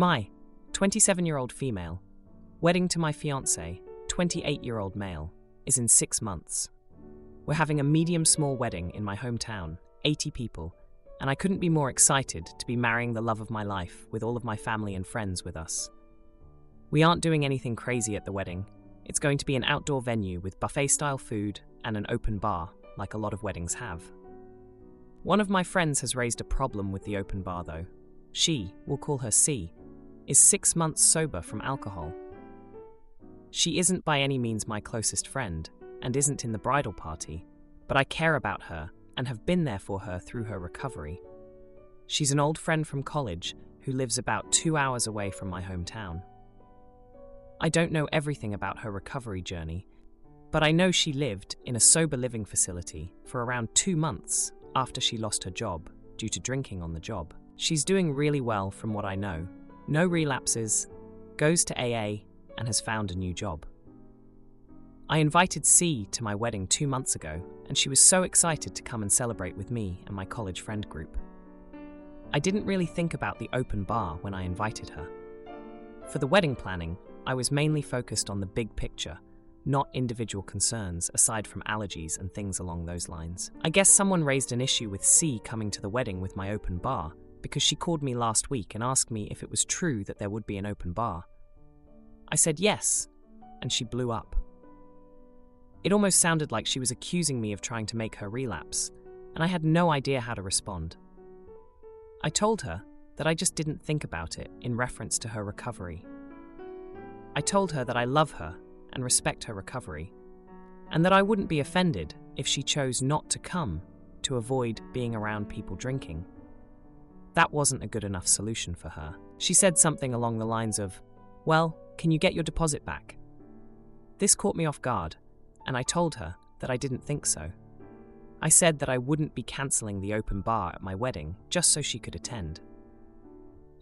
My 27-year-old female, wedding to my fiancé, 28-year-old male, is in 6 months. We're having a medium-small wedding in my hometown, 80 people, and I couldn't be more excited to be marrying the love of my life with all of my family and friends with us. We aren't doing anything crazy at the wedding. It's going to be an outdoor venue with buffet-style food and an open bar, like a lot of weddings have. One of my friends has raised a problem with the open bar though. She, we'll call her C, is 6 months sober from alcohol. She isn't by any means my closest friend and isn't in the bridal party, but I care about her and have been there for her through her recovery. She's an old friend from college who lives about 2 hours away from my hometown. I don't know everything about her recovery journey, but I know she lived in a sober living facility for around 2 months after she lost her job due to drinking on the job. She's doing really well from what I know. No relapses, goes to AA, and has found a new job. I invited C to my wedding 2 months ago, and she was so excited to come and celebrate with me and my college friend group. I didn't really think about the open bar when I invited her. For the wedding planning, I was mainly focused on the big picture, not individual concerns aside from allergies and things along those lines. I guess someone raised an issue with C coming to the wedding with my open bar because she called me last week and asked me if it was true that there would be an open bar. I said yes, and she blew up. It almost sounded like she was accusing me of trying to make her relapse, and I had no idea how to respond. I told her that I just didn't think about it in reference to her recovery. I told her that I love her and respect her recovery, and that I wouldn't be offended if she chose not to come to avoid being around people drinking. That wasn't a good enough solution for her. She said something along the lines of, "Well, can you get your deposit back?" This caught me off guard, and I told her that I didn't think so. I said that I wouldn't be cancelling the open bar at my wedding just so she could attend.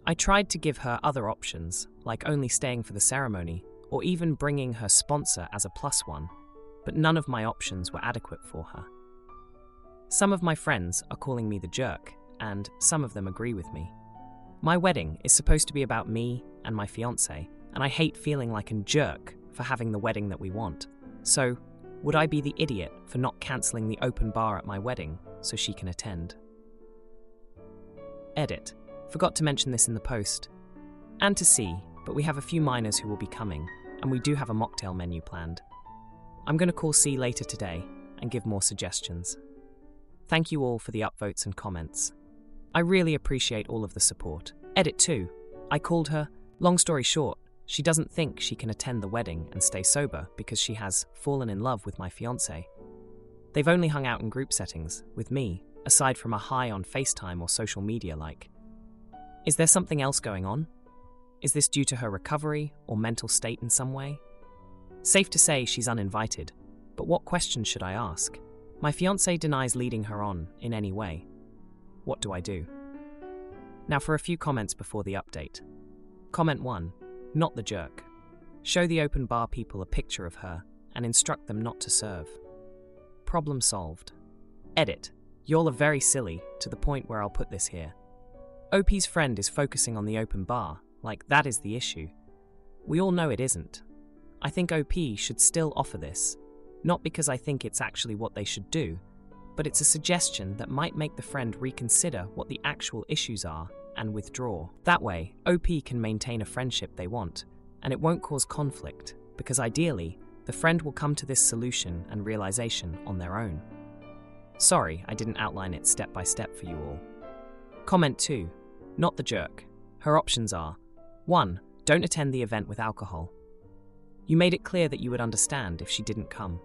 I tried to give her other options, like only staying for the ceremony, or even bringing her sponsor as a plus one, but none of my options were adequate for her. Some of my friends are calling me the jerk, and some of them agree with me. My wedding is supposed to be about me and my fiancé, and I hate feeling like a jerk for having the wedding that we want. So, would I be the idiot for not cancelling the open bar at my wedding so she can attend? Edit. Forgot to mention this in the post. And to see, but we have a few minors who will be coming, and we do have a mocktail menu planned. I'm going to call C later today and give more suggestions. Thank you all for the upvotes and comments. I really appreciate all of the support. Edit 2. I called her. Long story short, she doesn't think she can attend the wedding and stay sober because she has fallen in love with my fiancé. They've only hung out in group settings, with me, aside from a hi on FaceTime or social media like. Is there something else going on? Is this due to her recovery or mental state in some way? Safe to say she's uninvited, but what questions should I ask? My fiancé denies leading her on in any way. What do I do? Now for a few comments before the update. Comment 1. Not the jerk. Show the open bar people a picture of her and instruct them not to serve. Problem solved. Edit. Y'all are very silly, to the point where I'll put this here. OP's friend is focusing on the open bar, like that is the issue. We all know it isn't. I think OP should still offer this, not because I think it's actually what they should do, but it's a suggestion that might make the friend reconsider what the actual issues are and withdraw. That way, OP can maintain a friendship they want, and it won't cause conflict, because ideally, the friend will come to this solution and realization on their own. Sorry, I didn't outline it step by step for you all. Comment 2. Not the jerk. Her options are: 1. Don't attend the event with alcohol. You made it clear that you would understand if she didn't come.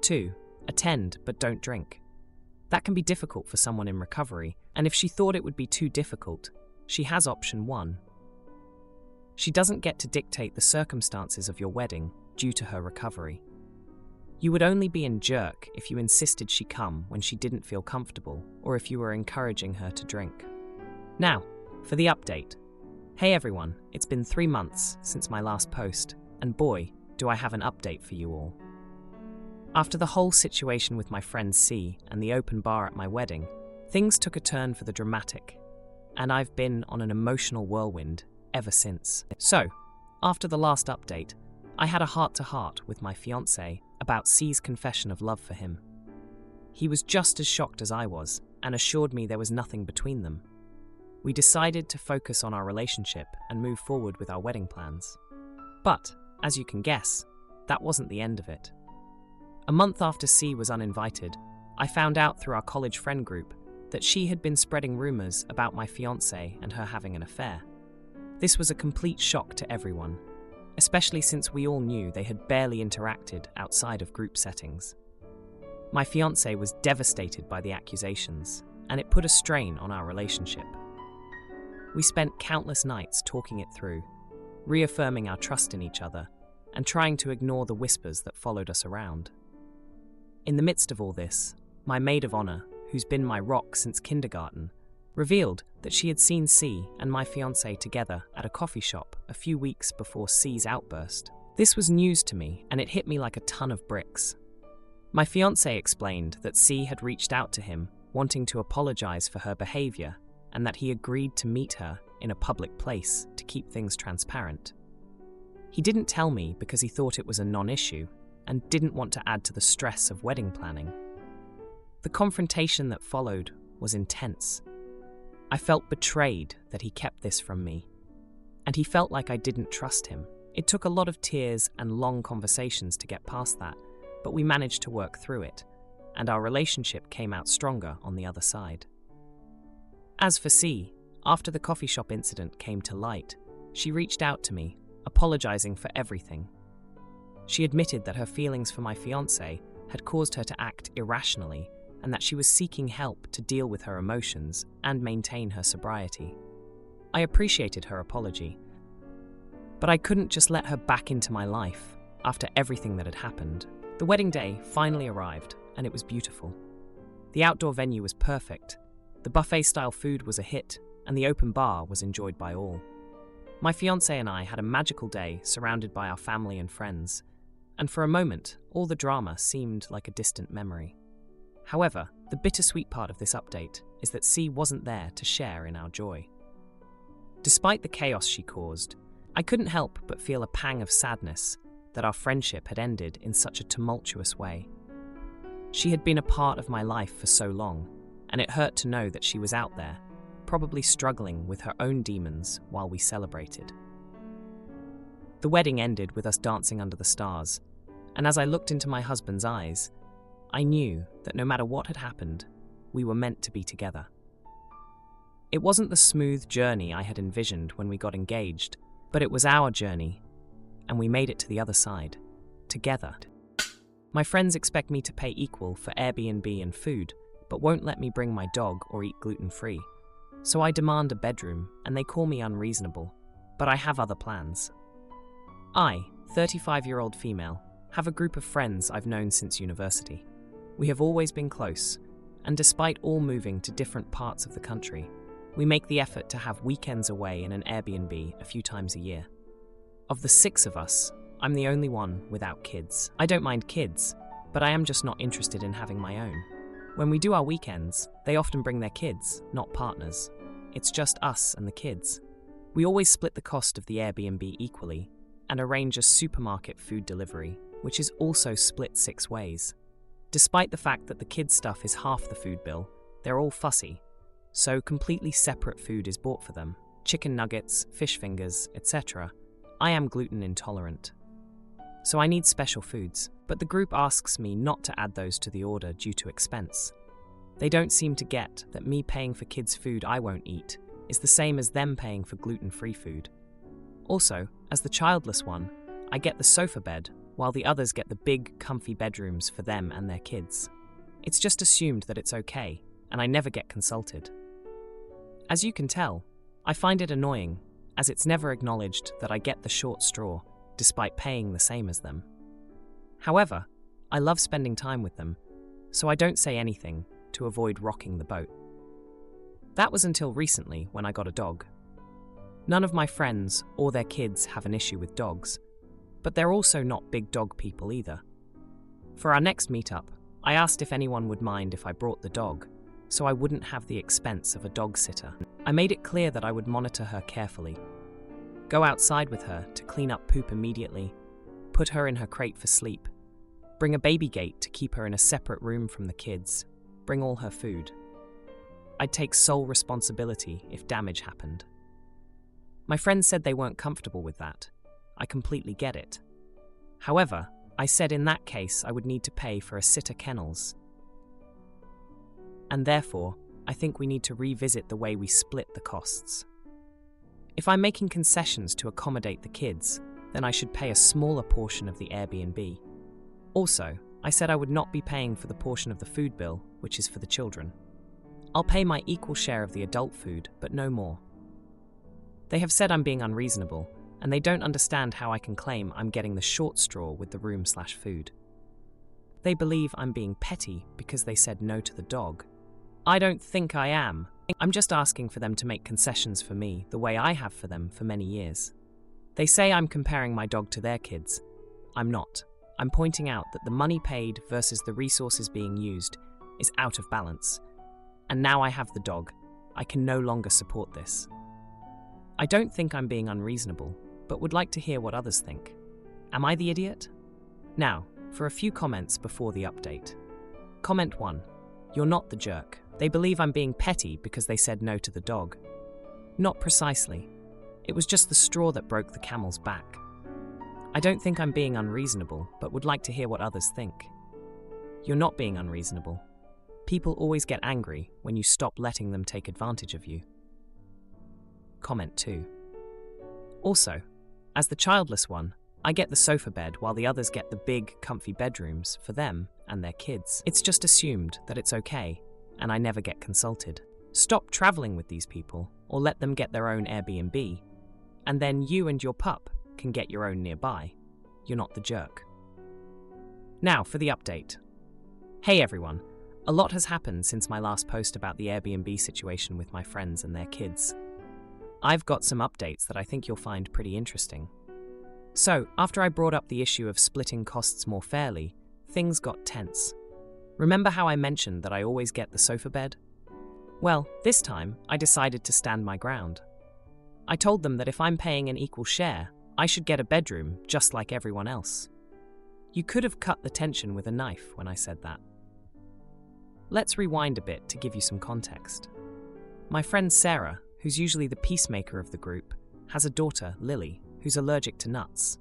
2. Attend, but don't drink. That can be difficult for someone in recovery, and if she thought it would be too difficult, she has option 1. She doesn't get to dictate the circumstances of your wedding due to her recovery. You would only be in jerk if you insisted she come when she didn't feel comfortable, or if you were encouraging her to drink. Now, for the update. Hey everyone, it's been 3 months since my last post, and boy, do I have an update for you all. After the whole situation with my friend C and the open bar at my wedding, things took a turn for the dramatic, and I've been on an emotional whirlwind ever since. So, after the last update, I had a heart-to-heart with my fiancé about C's confession of love for him. He was just as shocked as I was and assured me there was nothing between them. We decided to focus on our relationship and move forward with our wedding plans. But, as you can guess, that wasn't the end of it. A month after C was uninvited, I found out through our college friend group that she had been spreading rumors about my fiancé and her having an affair. This was a complete shock to everyone, especially since we all knew they had barely interacted outside of group settings. My fiancé was devastated by the accusations, and it put a strain on our relationship. We spent countless nights talking it through, reaffirming our trust in each other, and trying to ignore the whispers that followed us around. In the midst of all this, my maid of honor, who's been my rock since kindergarten, revealed that she had seen C and my fiancé together at a coffee shop a few weeks before C's outburst. This was news to me, and it hit me like a ton of bricks. My fiancé explained that C had reached out to him, wanting to apologize for her behavior, and that he agreed to meet her in a public place to keep things transparent. He didn't tell me because he thought it was a non-issue and didn't want to add to the stress of wedding planning. The confrontation that followed was intense. I felt betrayed that he kept this from me, and he felt like I didn't trust him. It took a lot of tears and long conversations to get past that, but we managed to work through it, and our relationship came out stronger on the other side. As for C, after the coffee shop incident came to light, she reached out to me, apologizing for everything. She admitted that her feelings for my fiancé had caused her to act irrationally, and that she was seeking help to deal with her emotions and maintain her sobriety. I appreciated her apology, but I couldn't just let her back into my life after everything that had happened. The wedding day finally arrived, and it was beautiful. The outdoor venue was perfect, the buffet-style food was a hit, and the open bar was enjoyed by all. My fiancé and I had a magical day surrounded by our family and friends, and for a moment, all the drama seemed like a distant memory. However, the bittersweet part of this update is that C wasn't there to share in our joy. Despite the chaos she caused, I couldn't help but feel a pang of sadness that our friendship had ended in such a tumultuous way. She had been a part of my life for so long, and it hurt to know that she was out there, probably struggling with her own demons while we celebrated. The wedding ended with us dancing under the stars, and as I looked into my husband's eyes, I knew that no matter what had happened, we were meant to be together. It wasn't the smooth journey I had envisioned when we got engaged, but it was our journey, and we made it to the other side, together. My friends expect me to pay equal for Airbnb and food, but won't let me bring my dog or eat gluten-free. So I demand a bedroom, and they call me unreasonable, but I have other plans. I, 35-year-old female, have a group of friends I've known since university. We have always been close, and despite all moving to different parts of the country, we make the effort to have weekends away in an Airbnb a few times a year. Of the 6 of us, I'm the only one without kids. I don't mind kids, but I am just not interested in having my own. When we do our weekends, they often bring their kids, not partners. It's just us and the kids. We always split the cost of the Airbnb equally and arrange a supermarket food delivery, which is also split 6 ways. Despite the fact that the kids' stuff is half the food bill, they're all fussy, so completely separate food is bought for them. Chicken nuggets, fish fingers, etc. I am gluten intolerant, so I need special foods, but the group asks me not to add those to the order due to expense. They don't seem to get that me paying for kids' food I won't eat is the same as them paying for gluten-free food. Also, as the childless one, I get the sofa bed, while the others get the big, comfy bedrooms for them and their kids. It's just assumed that it's okay, and I never get consulted. As you can tell, I find it annoying, as it's never acknowledged that I get the short straw, despite paying the same as them. However, I love spending time with them, so I don't say anything to avoid rocking the boat. That was until recently when I got a dog. None of my friends or their kids have an issue with dogs, but they're also not big dog people either. For our next meetup, I asked if anyone would mind if I brought the dog, so I wouldn't have the expense of a dog sitter. I made it clear that I would monitor her carefully. go outside with her to clean up poop immediately, put her in her crate for sleep, bring a baby gate to keep her in a separate room from the kids, bring all her food. I'd take sole responsibility if damage happened. My friends said they weren't comfortable with that. I completely get it. However, I said in that case I would need to pay for a sitter kennels. And therefore, I think we need to revisit the way we split the costs. If I'm making concessions to accommodate the kids, then I should pay a smaller portion of the Airbnb. Also, I said I would not be paying for the portion of the food bill, which is for the children. I'll pay my equal share of the adult food, but no more. They have said I'm being unreasonable, and they don't understand how I can claim I'm getting the short straw with the room/food. They believe I'm being petty because they said no to the dog. I don't think I am. I'm just asking for them to make concessions for me the way I have for them for many years. They say I'm comparing my dog to their kids. I'm not. I'm pointing out that the money paid versus the resources being used is out of balance. And now I have the dog. I can no longer support this. I don't think I'm being unreasonable, but would like to hear what others think. Am I the idiot? Now, for a few comments before the update. Comment 1. You're not the jerk. They believe I'm being petty because they said no to the dog. Not precisely. It was just the straw that broke the camel's back. I don't think I'm being unreasonable, but would like to hear what others think. You're not being unreasonable. People always get angry when you stop letting them take advantage of you. Comment 2. Also, as the childless one, I get the sofa bed while the others get the big, comfy bedrooms for them and their kids. It's just assumed that it's okay, and I never get consulted. Stop traveling with these people, or let them get their own Airbnb, and then you and your pup can get your own nearby. You're not the jerk. Now for the update. Hey everyone, a lot has happened since my last post about the Airbnb situation with my friends and their kids. I've got some updates that I think you'll find pretty interesting. So, after I brought up the issue of splitting costs more fairly, things got tense. Remember how I mentioned that I always get the sofa bed? Well, this time, I decided to stand my ground. I told them that if I'm paying an equal share, I should get a bedroom just like everyone else. You could have cut the tension with a knife when I said that. Let's rewind a bit to give you some context. My friend Sarah, who's usually the peacemaker of the group, has a daughter, Lily, who's allergic to nuts.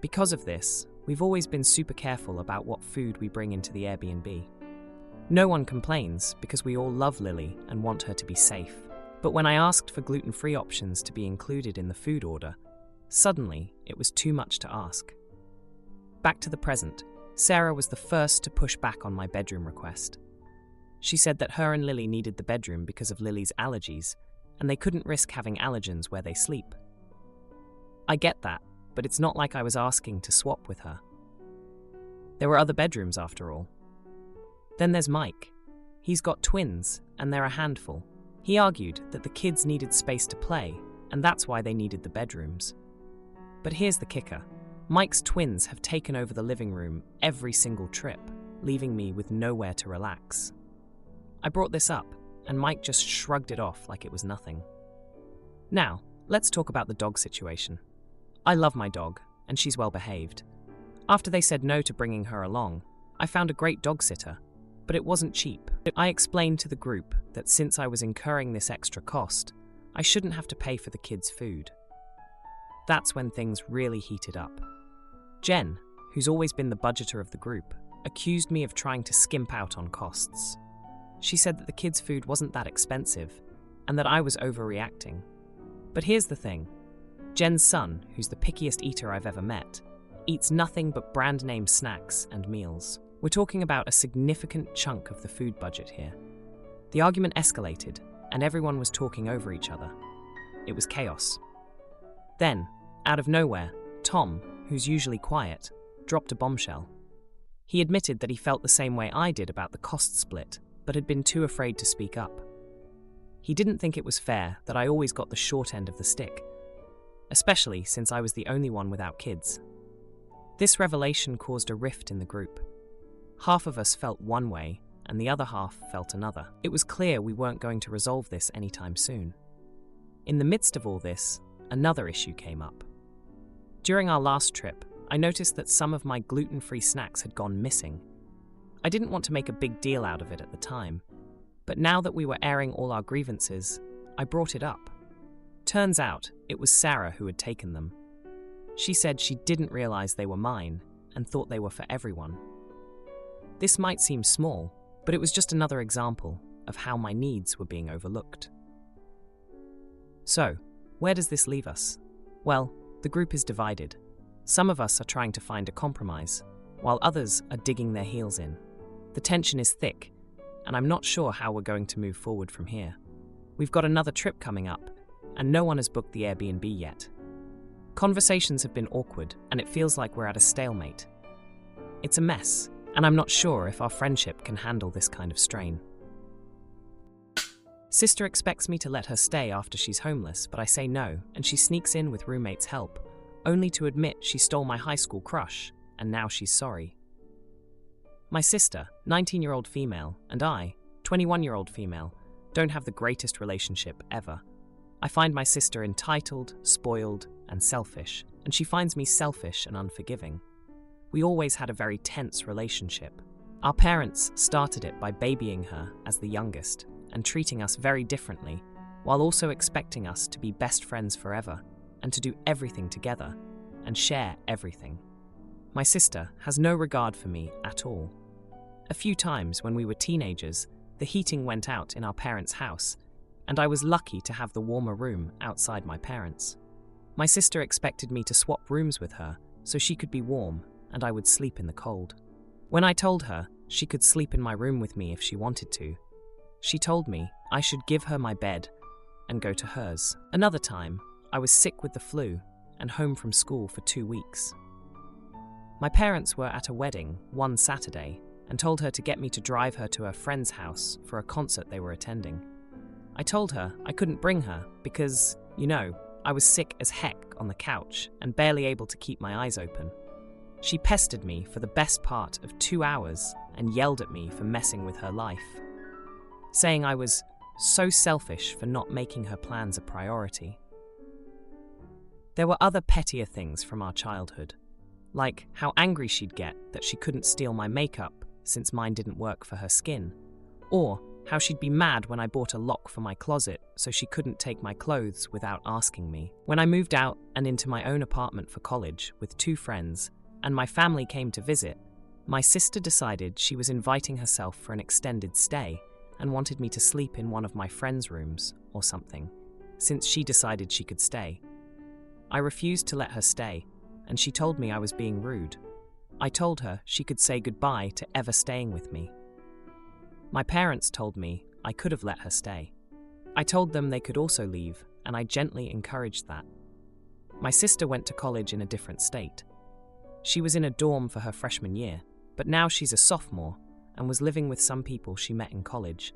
Because of this, we've always been super careful about what food we bring into the Airbnb. No one complains because we all love Lily and want her to be safe. But when I asked for gluten-free options to be included in the food order, suddenly it was too much to ask. Back to the present, Sarah was the first to push back on my bedroom request. She said that her and Lily needed the bedroom because of Lily's allergies, and they couldn't risk having allergens where they sleep. I get that, but it's not like I was asking to swap with her. There were other bedrooms after all. Then there's Mike. He's got twins, and they're a handful. He argued that the kids needed space to play, and that's why they needed the bedrooms. But here's the kicker. Mike's twins have taken over the living room every single trip, leaving me with nowhere to relax. I brought this up, and Mike just shrugged it off like it was nothing. Now, let's talk about the dog situation. I love my dog, and she's well behaved. After they said no to bringing her along, I found a great dog sitter, but it wasn't cheap. I explained to the group that since I was incurring this extra cost, I shouldn't have to pay for the kids' food. That's when things really heated up. Jen, who's always been the budgeter of the group, accused me of trying to skimp out on costs. She said that the kids' food wasn't that expensive, and that I was overreacting. But here's the thing. Jen's son, who's the pickiest eater I've ever met, eats nothing but brand-name snacks and meals. We're talking about a significant chunk of the food budget here. The argument escalated, and everyone was talking over each other. It was chaos. Then, out of nowhere, Tom, who's usually quiet, dropped a bombshell. He admitted that he felt the same way I did about the cost split, but had been too afraid to speak up. He didn't think it was fair that I always got the short end of the stick, especially since I was the only one without kids. This revelation caused a rift in the group. Half of us felt one way, and the other half felt another. It was clear we weren't going to resolve this anytime soon. In the midst of all this, another issue came up. During our last trip, I noticed that some of my gluten-free snacks had gone missing. I didn't want to make a big deal out of it at the time, but now that we were airing all our grievances, I brought it up. Turns out, it was Sarah who had taken them. She said she didn't realize they were mine and thought they were for everyone. This might seem small, but it was just another example of how my needs were being overlooked. So, where does this leave us? Well, the group is divided. Some of us are trying to find a compromise, while others are digging their heels in. The tension is thick, and I'm not sure how we're going to move forward from here. We've got another trip coming up, and no one has booked the Airbnb yet. Conversations have been awkward, and it feels like we're at a stalemate. It's a mess, and I'm not sure if our friendship can handle this kind of strain. Sister expects me to let her stay after she's homeless, but I say no, and she sneaks in with roommate's help, only to admit she stole my high school crush, and now she's sorry. My sister, 19-year-old female, and I, 21-year-old female, don't have the greatest relationship ever. I find my sister entitled, spoiled, and selfish, and she finds me selfish and unforgiving. We always had a very tense relationship. Our parents started it by babying her as the youngest and treating us very differently, while also expecting us to be best friends forever and to do everything together and share everything. My sister has no regard for me at all. A few times when we were teenagers, the heating went out in our parents' house, and I was lucky to have the warmer room outside my parents'. My sister expected me to swap rooms with her so she could be warm and I would sleep in the cold. When I told her she could sleep in my room with me if she wanted to, she told me I should give her my bed and go to hers. Another time, I was sick with the flu and home from school for 2 weeks. My parents were at a wedding one Saturday and told her to get me to drive her to her friend's house for a concert they were attending. I told her I couldn't bring her because, I was sick as heck on the couch and barely able to keep my eyes open. She pestered me for the best part of 2 hours and yelled at me for messing with her life, saying I was so selfish for not making her plans a priority. There were other pettier things from our childhood, like how angry she'd get that she couldn't steal my makeup since mine didn't work for her skin, or how she'd be mad when I bought a lock for my closet so she couldn't take my clothes without asking me. When I moved out and into my own apartment for college with 2 friends, and my family came to visit, my sister decided she was inviting herself for an extended stay and wanted me to sleep in one of my friends' rooms or something, since she decided she could stay. I refused to let her stay, and she told me I was being rude. I told her she could say goodbye to ever staying with me. My parents told me I could have let her stay. I told them they could also leave, and I gently encouraged that. My sister went to college in a different state. She was in a dorm for her freshman year, but now she's a sophomore and was living with some people she met in college.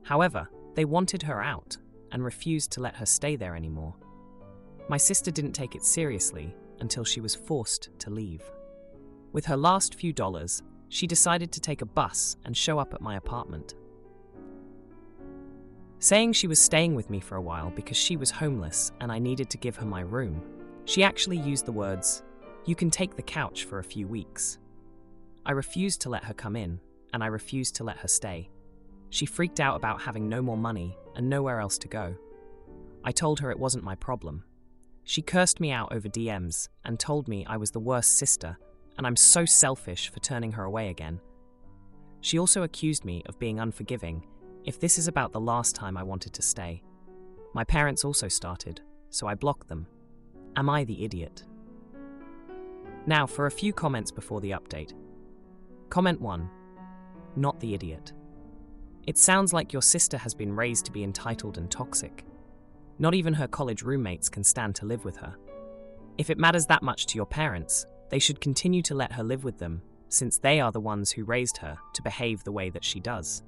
However, they wanted her out and refused to let her stay there anymore. My sister didn't take it seriously until she was forced to leave. With her last few dollars, she decided to take a bus and show up at my apartment, saying she was staying with me for a while because she was homeless and I needed to give her my room. She actually used the words, "You can take the couch for a few weeks." I refused to let her come in, and I refused to let her stay. She freaked out about having no more money and nowhere else to go. I told her it wasn't my problem. She cursed me out over DMs and told me I was the worst sister and I'm so selfish for turning her away again. She also accused me of being unforgiving if this is about the last time I wanted to stay. My parents also started, so I blocked them. Am I the idiot? Now for a few comments before the update. Comment 1. Not the idiot. It sounds like your sister has been raised to be entitled and toxic. Not even her college roommates can stand to live with her. If it matters that much to your parents, they should continue to let her live with them, since they are the ones who raised her to behave the way that she does.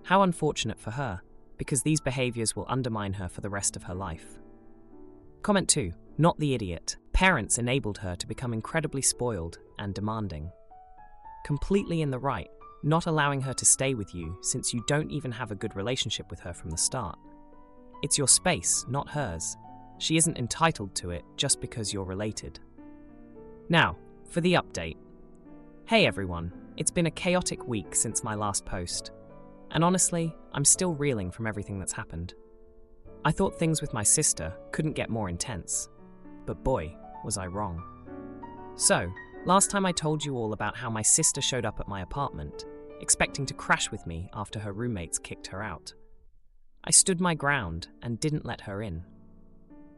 How unfortunate for her, because these behaviors will undermine her for the rest of her life. Comment 2. Not the idiot. Parents enabled her to become incredibly spoiled and demanding. Completely in the right, not allowing her to stay with you since you don't even have a good relationship with her from the start. It's your space, not hers. She isn't entitled to it just because you're related. Now, for the update. Hey everyone, it's been a chaotic week since my last post. And honestly, I'm still reeling from everything that's happened. I thought things with my sister couldn't get more intense. But boy, was I wrong. So, last time I told you all about how my sister showed up at my apartment, expecting to crash with me after her roommates kicked her out. I stood my ground and didn't let her in.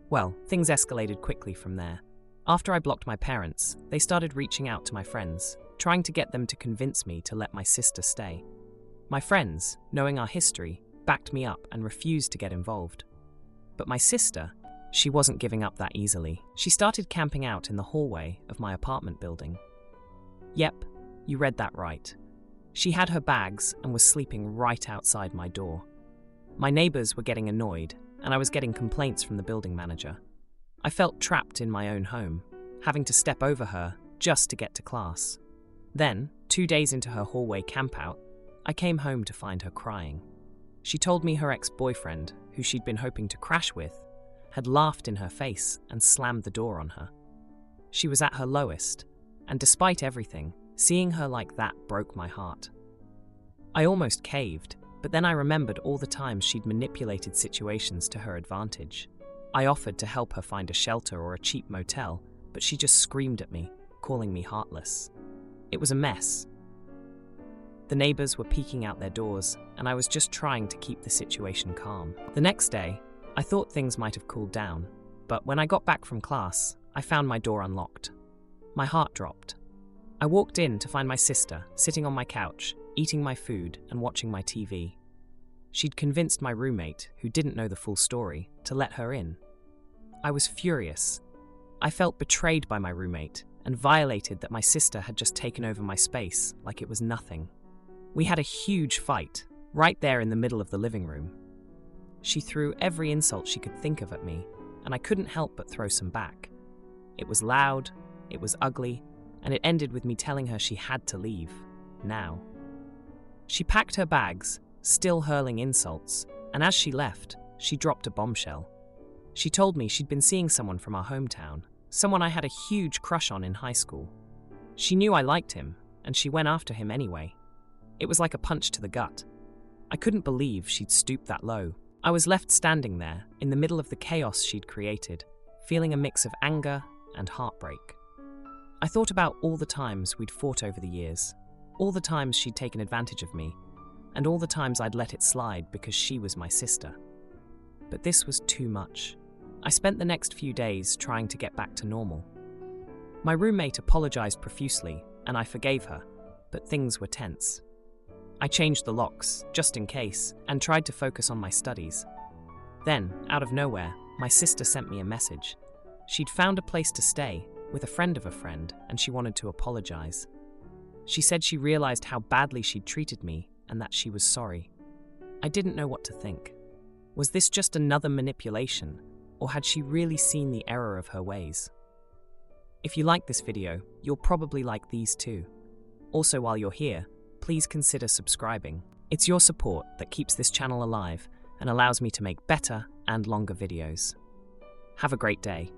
Well, things escalated quickly from there. After I blocked my parents, they started reaching out to my friends, trying to get them to convince me to let my sister stay. My friends, knowing our history, backed me up and refused to get involved. But my sister, she wasn't giving up that easily. She started camping out in the hallway of my apartment building. Yep, you read that right. She had her bags and was sleeping right outside my door. My neighbors were getting annoyed, and I was getting complaints from the building manager. I felt trapped in my own home, having to step over her just to get to class. Then, 2 days into her hallway campout, I came home to find her crying. She told me her ex-boyfriend, who she'd been hoping to crash with, had laughed in her face and slammed the door on her. She was at her lowest, and despite everything, seeing her like that broke my heart. I almost caved, but then I remembered all the times she'd manipulated situations to her advantage. I offered to help her find a shelter or a cheap motel, but she just screamed at me, calling me heartless. It was a mess. The neighbors were peeking out their doors, and I was just trying to keep the situation calm. The next day, I thought things might have cooled down, but when I got back from class, I found my door unlocked. My heart dropped. I walked in to find my sister sitting on my couch, eating my food and watching my TV. She'd convinced my roommate, who didn't know the full story, to let her in. I was furious. I felt betrayed by my roommate and violated that my sister had just taken over my space like it was nothing. We had a huge fight, right there in the middle of the living room. She threw every insult she could think of at me, and I couldn't help but throw some back. It was loud, it was ugly, and it ended with me telling her she had to leave, now. She packed her bags, still hurling insults, and as she left, she dropped a bombshell. She told me she'd been seeing someone from our hometown, someone I had a huge crush on in high school. She knew I liked him, and she went after him anyway. It was like a punch to the gut. I couldn't believe she'd stooped that low. I was left standing there, in the middle of the chaos she'd created, feeling a mix of anger and heartbreak. I thought about all the times we'd fought over the years, all the times she'd taken advantage of me, and all the times I'd let it slide because she was my sister. But this was too much. I spent the next few days trying to get back to normal. My roommate apologized profusely, and I forgave her, but things were tense. I changed the locks, just in case, and tried to focus on my studies. Then, out of nowhere, my sister sent me a message. She'd found a place to stay, with a friend of a friend, and she wanted to apologize. She said she realized how badly she'd treated me, and that she was sorry. I didn't know what to think. Was this just another manipulation, or had she really seen the error of her ways? If you like this video, you'll probably like these too. Also, while you're here, please consider subscribing. It's your support that keeps this channel alive and allows me to make better and longer videos. Have a great day.